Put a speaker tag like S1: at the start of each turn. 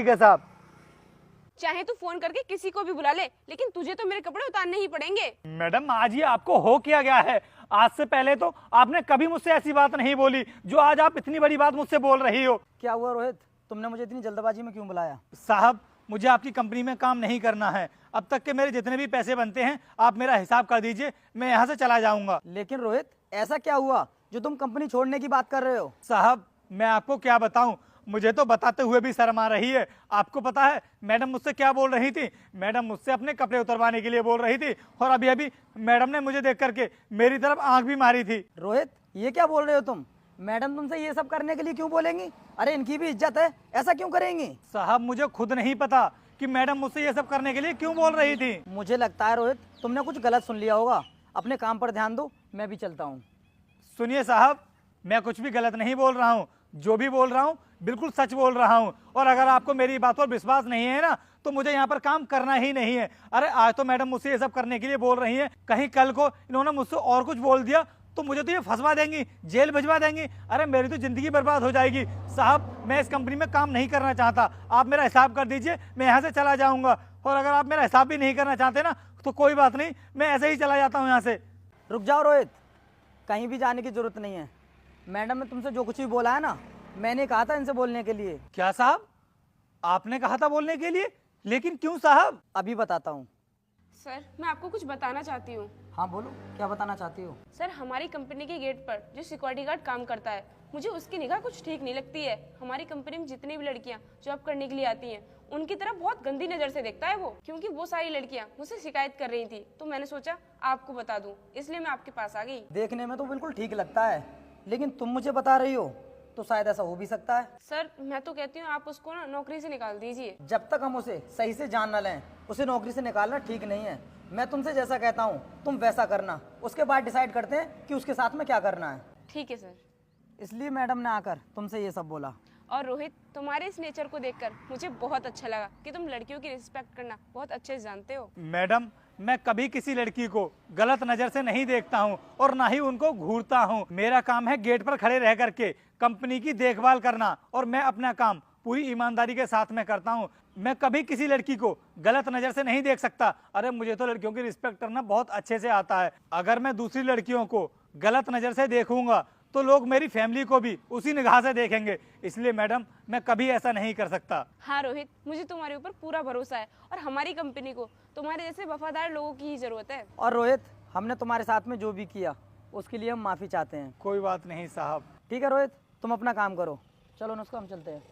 S1: ठीक है साहब।
S2: चाहे तू फोन करके किसी को भी बुला ले, लेकिन तुझे तो मेरे कपड़े उतारने ही पड़ेंगे।
S1: मैडम आज ये आपको हो क्या गया है? आज से पहले तो आपने कभी मुझसे ऐसी बात नहीं बोली जो आज आप इतनी बड़ी बात मुझसे बोल रही हो।
S3: क्या हुआ रोहित, तुमने मुझे इतनी जल्दबाजी में क्यों बुलाया?
S1: साहब मुझे आपकी कंपनी में काम नहीं करना है। अब तक के मेरे जितने भी पैसे बनते हैं आप मेरा हिसाब कर दीजिए, मैं यहाँ से चला जाऊंगा।
S3: लेकिन रोहित, ऐसा क्या हुआ जो तुम कंपनी छोड़ने की बात कर रहे हो?
S1: साहब मैं आपको क्या बताऊं, मुझे तो बताते हुए भी शर्म आ रही है। आपको पता है मैडम मुझसे क्या बोल रही थी? मैडम मुझसे अपने कपड़े उतरवाने के लिए बोल रही थी और अभी अभी मैडम ने मुझे देख करके मेरी तरफ आंख भी मारी थी।
S3: रोहित, ये क्या बोल रहे हो तुम? मैडम तुमसे ये सब करने के लिए क्यों बोलेंगी? अरे इनकी भी इज्जत है, ऐसा क्यों करेंगी?
S1: साहब मुझे खुद नहीं पता कि मैडम मुझसे ये सब करने के लिए क्यों बोल रही थी।
S3: मुझे लगता है रोहित तुमने कुछ गलत सुन लिया होगा। अपने काम पर ध्यान दो, मैं भी चलता हूँ।
S1: सुनिए साहब, मैं कुछ भी गलत नहीं बोल रहा हूँ, जो भी बोल रहा हूँ बिल्कुल सच बोल रहा हूँ। और अगर आपको मेरी बात पर विश्वास नहीं है ना तो मुझे यहाँ पर काम करना ही नहीं है। अरे आज तो मैडम मुझसे ये सब करने के लिए बोल रही है, कहीं कल को इन्होंने मुझसे और कुछ बोल दिया तो मुझे तो ये फंसवा देंगी, जेल भिजवा देंगी। अरे मेरी तो जिंदगी बर्बाद हो जाएगी। साहब मैं इस कंपनी में काम नहीं करना चाहता, आप मेरा हिसाब कर दीजिए, मैं यहाँ से चला जाऊँगा। और अगर आप मेरा हिसाब भी नहीं करना चाहते ना तो कोई बात नहीं, मैं ऐसे ही चला जाता हूँ यहाँ से।
S3: रुक जाओ रोहित, कहीं भी जाने की जरूरत नहीं है। मैडम ने तुमसे जो कुछ भी बोला है ना, मैंने कहा था इनसे बोलने के लिए।
S1: क्या साहब, आपने कहा था बोलने के लिए? लेकिन क्यों साहब?
S3: अभी बताता हूँ।
S2: सर मैं आपको कुछ बताना चाहती हूँ।
S3: हाँ बोलो, क्या बताना चाहती हो?
S2: सर हमारी कंपनी के गेट पर जो सिक्योरिटी गार्ड काम करता है, मुझे उसकी निगाह कुछ ठीक नहीं लगती है। हमारी कंपनी में जितनी भी लड़कियां जॉब करने के लिए आती हैं उनकी तरफ बहुत गंदी नजर से देखता है वो, क्योंकि वो सारी लड़कियां मुझसे शिकायत कर रही थी। तो मैंने सोचा आपको बता दूं, इसलिए मैं आपके पास आ गई।
S3: देखने में तो बिल्कुल ठीक लगता है, लेकिन तुम मुझे बता रही हो तो शायद ऐसा हो भी सकता है।
S2: सर मैं तो कहती हूँ आप उसको ना नौकरी से निकाल दीजिए।
S3: जब तक हम उसे सही से जान न लें उसे नौकरी से निकालना ठीक नहीं है। मैं तुमसे जैसा कहता हूँ तुम वैसा करना, उसके बाद डिसाइड करते हैं कि उसके साथ में क्या करना है।
S2: ठीक है सर।
S3: इसलिए मैडम ने आकर तुमसे ये सब बोला।
S2: और रोहित, तुम्हारे इस नेचर को देखकर मुझे बहुत अच्छा लगा कि तुम लड़कियों की रिस्पेक्ट करना बहुत अच्छे से जानते हो।
S1: मैडम मैं कभी किसी लड़की को गलत नजर से नहीं देखता हूँ और ना ही उनको घूरता हूँ। मेरा काम है गेट पर खड़े रह करके कंपनी की देखभाल करना और मैं अपना काम पूरी ईमानदारी के साथ में करता हूँ। मैं कभी किसी लड़की को गलत नजर से नहीं देख सकता। अरे मुझे तो लड़कियों की रिस्पेक्ट करना बहुत अच्छे से आता है। अगर मैं दूसरी लड़कियों को गलत नजर से देखूंगा तो लोग मेरी फैमिली को भी उसी निगाह से देखेंगे। इसलिए मैडम मैं कभी ऐसा नहीं कर सकता।
S2: हाँ रोहित, मुझे तुम्हारे ऊपर पूरा भरोसा है और हमारी कंपनी को तुम्हारे जैसे वफादार लोगों की ही जरूरत है।
S3: और रोहित, हमने तुम्हारे साथ में जो भी किया उसके लिए हम माफी चाहते हैं।
S1: कोई बात नहीं साहब।
S3: ठीक है रोहित, तुम अपना काम करो। चलो नुस्खा, हम चलते हैं।